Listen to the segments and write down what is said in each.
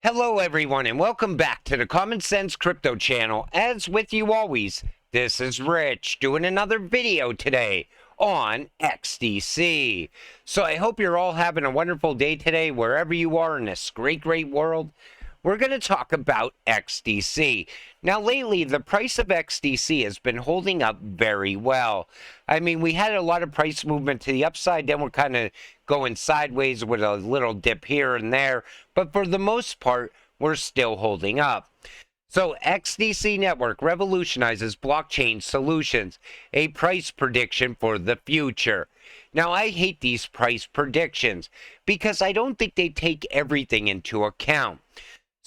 Hello everyone and welcome back to the Common Sense Crypto channel. As with you always, this is Rich doing another video today on XDC. So I hope you're all having a wonderful day today wherever you are in this great world. We're going to talk about XDC. Now lately the price of XDC has been holding up very well. I mean, we had a lot of price movement to the upside, then we're kind of going sideways with a little dip here and there, but for the most part we're still holding up. So XDC Network revolutionizes blockchain solutions, a price prediction for the future. Now I hate these price predictions because I don't think they take everything into account.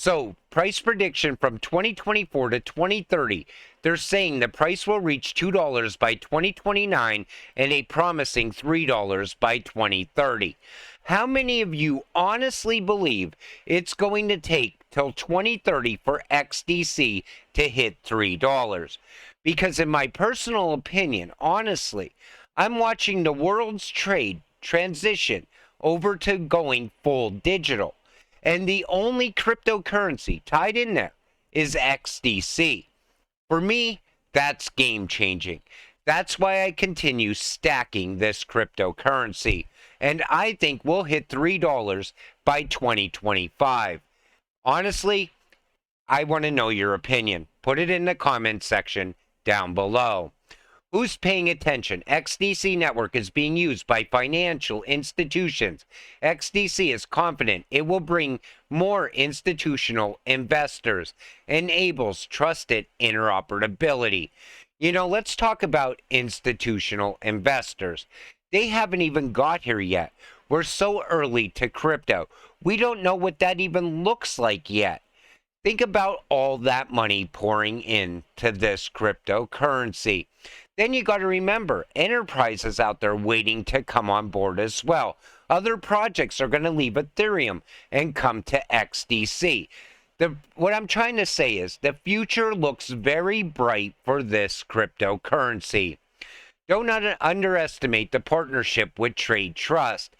So, price prediction from 2024 to 2030, they're saying the price will reach $2 by 2029 and a promising $3 by 2030. How many of you honestly believe it's going to take till 2030 for XDC to hit $3? Because in my personal opinion, honestly, I'm watching the world's trade transition over to going full digital. And the only cryptocurrency tied in there is XDC. For me, that's game changing. That's why I continue stacking this cryptocurrency. And I think we'll hit $3 by 2025. Honestly, I want to know your opinion. Put it in the comment section down below. Who's paying attention? XDC Network is being used by financial institutions. XDC is confident it will bring more institutional investors, enables trusted interoperability. You know, let's talk about institutional investors. They haven't even got here yet. We're so early to crypto. We don't know what that even looks like yet. Think about all that money pouring into this cryptocurrency. Then you got to remember, enterprises out there waiting to come on board as well. Other projects are going to leave Ethereum and come to XDC. What I'm trying to say is the future looks very bright for this cryptocurrency. Don't underestimate the partnership with Trade Trust,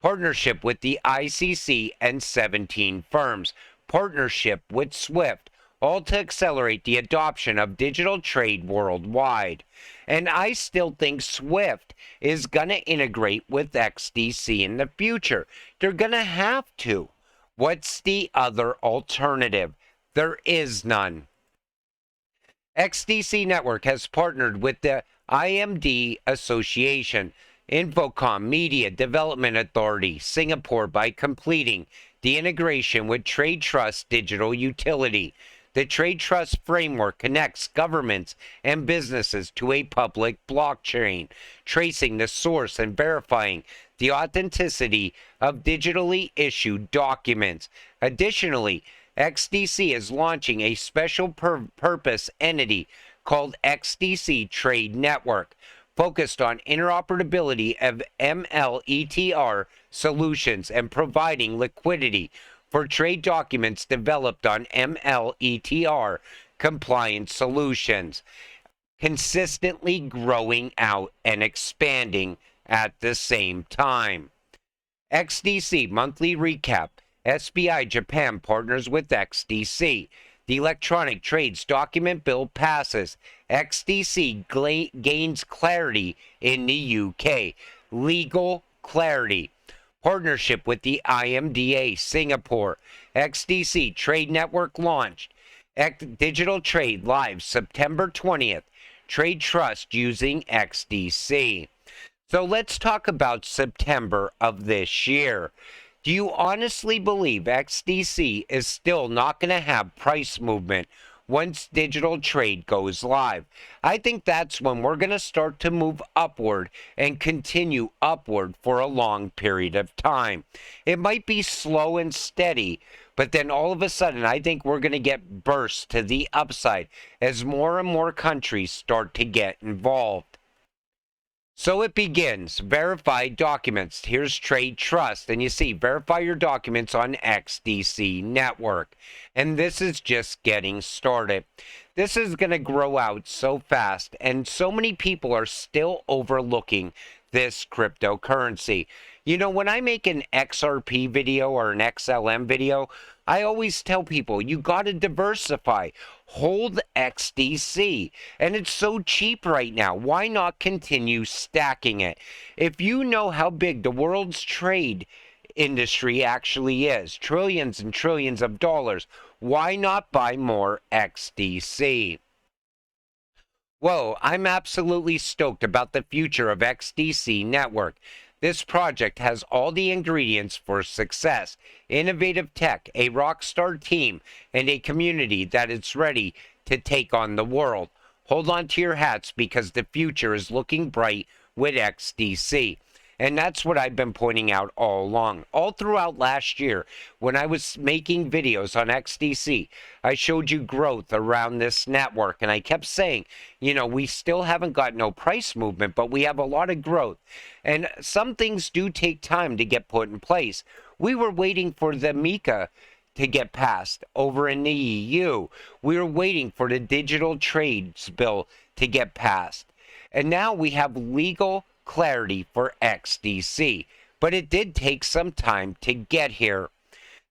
partnership with the ICC and 17 firms, partnership with Swift, all to accelerate the adoption of digital trade worldwide. And I still think Swift is going to integrate with XDC in the future. They're going to have to. What's the other alternative? There is none. XDC Network has partnered with the IMD Association, Infocom Media Development Authority, Singapore by completing the integration with Trade Trust Digital Utility. The Trade Trust framework connects governments and businesses to a public blockchain, tracing the source and verifying the authenticity of digitally issued documents. Additionally, XDC is launching a special purpose entity called XDC Trade Network, focused on interoperability of MLETR solutions and providing liquidity for trade documents developed on MLETR compliance solutions, consistently growing out and expanding at the same time. XDC monthly recap. SBI Japan partners with XDC. The electronic trades document bill passes. XDC gains clarity in the UK. Legal clarity. Partnership with the IMDA Singapore. XDC Trade Network launched. Digital Trade live September 20th. Trade Trust using XDC. So let's talk about September of this year. Do you honestly believe XDC is still not going to have price movement once digital trade goes live? I think that's when we're going to start to move upward and continue upward for a long period of time. It might be slow and steady, but then all of a sudden I think we're going to get bursts to the upside as more and more countries start to get involved. So it begins. Verified documents. Here's Trade Trust. And you see, verify your documents on XDC Network. And this is just getting started. This is going to grow out so fast. And so many people are still overlooking this cryptocurrency. You know, when I make an XRP video or an XLM video, I always tell people, you got to diversify. Hold XDC. And it's so cheap right now. Why not continue stacking it? If you know how big the world's trade industry actually is, trillions and trillions of dollars, why not buy more XDC? Whoa, I'm absolutely stoked about the future of XDC Network. This project has all the ingredients for success: innovative tech, a rock star team, and a community that is ready to take on the world. Hold on to your hats because the future is looking bright with XDC. And that's what I've been pointing out all along. All throughout last year, when I was making videos on XDC, I showed you growth around this network. And I kept saying, you know, we still haven't got no price movement, but we have a lot of growth. And some things do take time to get put in place. We were waiting for the MiCA to get passed over in the EU. We were waiting for the digital trades bill to get passed. And now we have legal clarity for XDC, but it did take some time to get here.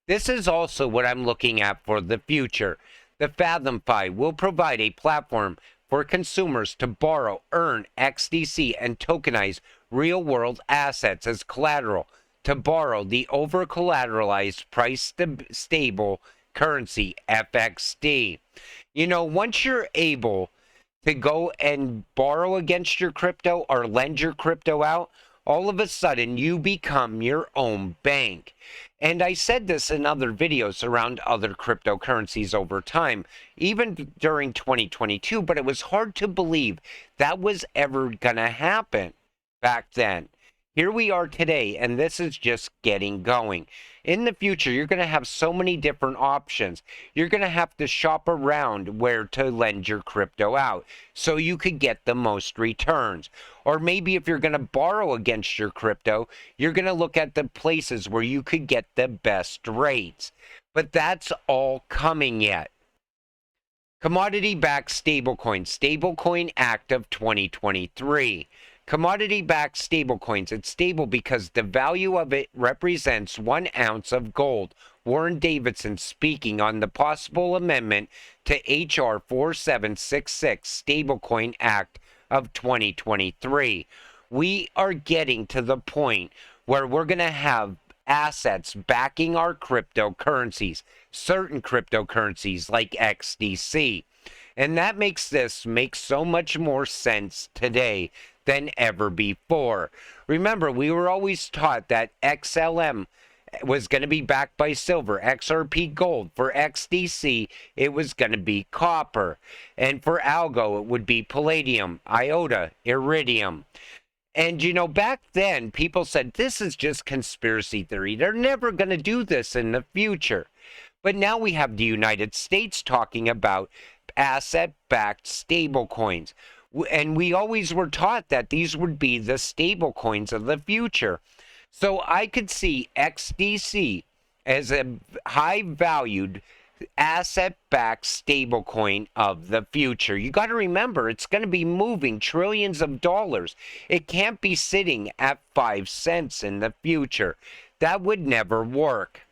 This is also what I'm looking at for the future. The FathomFi will provide a platform for consumers to borrow, earn XDC, and tokenize real-world assets as collateral to borrow the over-collateralized price-stable currency FXD. You know, once you're able to go and borrow against your crypto or lend your crypto out, all of a sudden you become your own bank. And I said this in other videos around other cryptocurrencies over time, even during 2022, but it was hard to believe that was ever gonna happen back then. Here we are today, and this is just getting going. In the future, you're going to have so many different options. You're going to have to shop around where to lend your crypto out so you could get the most returns. Or maybe if you're going to borrow against your crypto, you're going to look at the places where you could get the best rates. But that's all coming yet. Commodity-backed stablecoin, Stablecoin Act of 2023. Commodity-backed stablecoins, it's stable because the value of it represents 1 ounce of gold. Warren Davidson speaking on the possible amendment to H.R. 4766 Stablecoin Act of 2023. We are getting to the point where we're going to have assets backing our cryptocurrencies, certain cryptocurrencies like XDC. And that makes this make so much more sense today than ever before. Remember, we were always taught that XLM was going to be backed by silver, XRP gold. For XDC, it was going to be copper. And for algo, it would be palladium, iota, iridium. And, you know, back then, people said, this is just conspiracy theory. They're never going to do this in the future. But now we have the United States talking about asset-backed stablecoins. And we always were taught that these would be the stable coins of the future. So I could see XDC as a high-valued asset-backed stablecoin of the future. You got to remember, it's going to be moving trillions of dollars. It can't be sitting at 5 cents in the future. That would never work.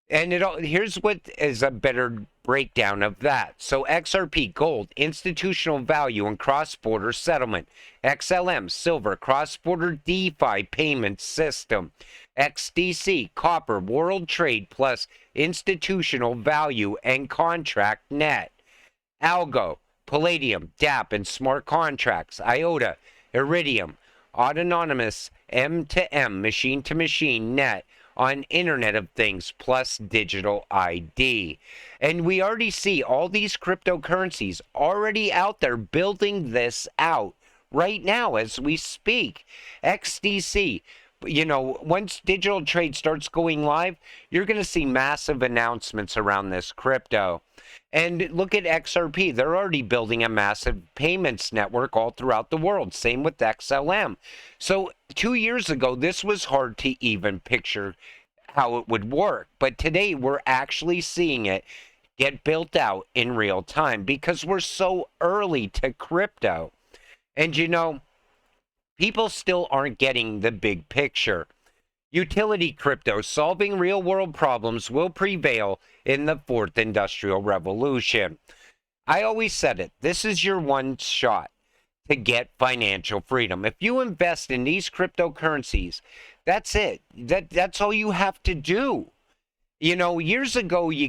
And here's what is a better breakdown of that. So XRP, gold, institutional value and cross-border settlement. XLM, silver, cross-border DeFi payment system. XDC, copper, world trade plus institutional value and contract net. Algo, palladium, DApp and smart contracts. Iota, iridium, autonomous M2M, machine-to-machine net on Internet of Things plus digital ID. And we already see all these cryptocurrencies already out there building this out right now as we speak. XDC, you know, once digital trade starts going live, you're going to see massive announcements around this crypto. And look at XRP. They're already building a massive payments network all throughout the world. Same with XLM. So 2 years ago, this was hard to even picture how it would work. But today, we're actually seeing it get built out in real time because we're so early to crypto. And, you know, people still aren't getting the big picture. Utility crypto solving real-world problems will prevail in the fourth industrial revolution. I always said it. This is your one shot to get financial freedom. If you invest in these cryptocurrencies, that's it. That's all you have to do. You know, years ago, you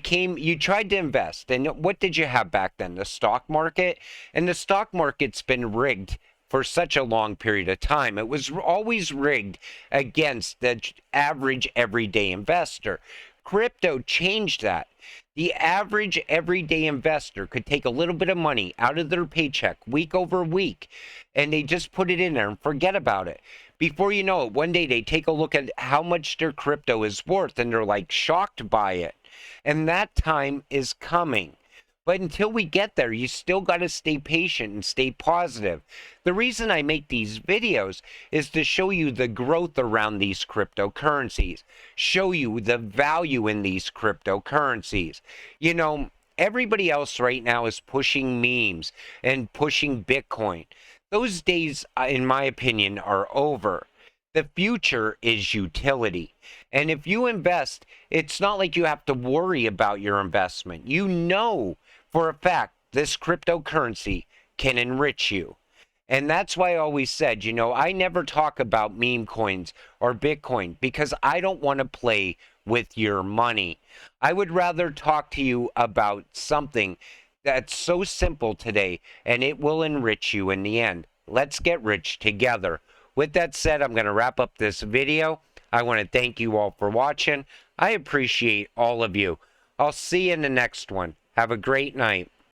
tried to invest, and what did you have back then? The stock market? And the stock market's been rigged for such a long period of time. It was always rigged against the average everyday investor. Crypto changed that. The average everyday investor could take a little bit of money out of their paycheck week over week, and they just put it in there and forget about it. Before you know it, one day they take a look at how much their crypto is worth, and they're like shocked by it. And that time is coming. But until we get there, you still got to stay patient and stay positive. The reason I make these videos is to show you the growth around these cryptocurrencies, show you the value in these cryptocurrencies. You know, everybody else right now is pushing memes and pushing Bitcoin. Those days, in my opinion, are over. The future is utility. And if you invest, it's not like you have to worry about your investment. You know for a fact this cryptocurrency can enrich you. And that's why I always said, you know, I never talk about meme coins or Bitcoin because I don't want to play with your money. I would rather talk to you about something that's so simple today, and it will enrich you in the end. Let's get rich together. With that said, I'm going to wrap up this video. I want to thank you all for watching. I appreciate all of you. I'll see you in the next one. Have a great night.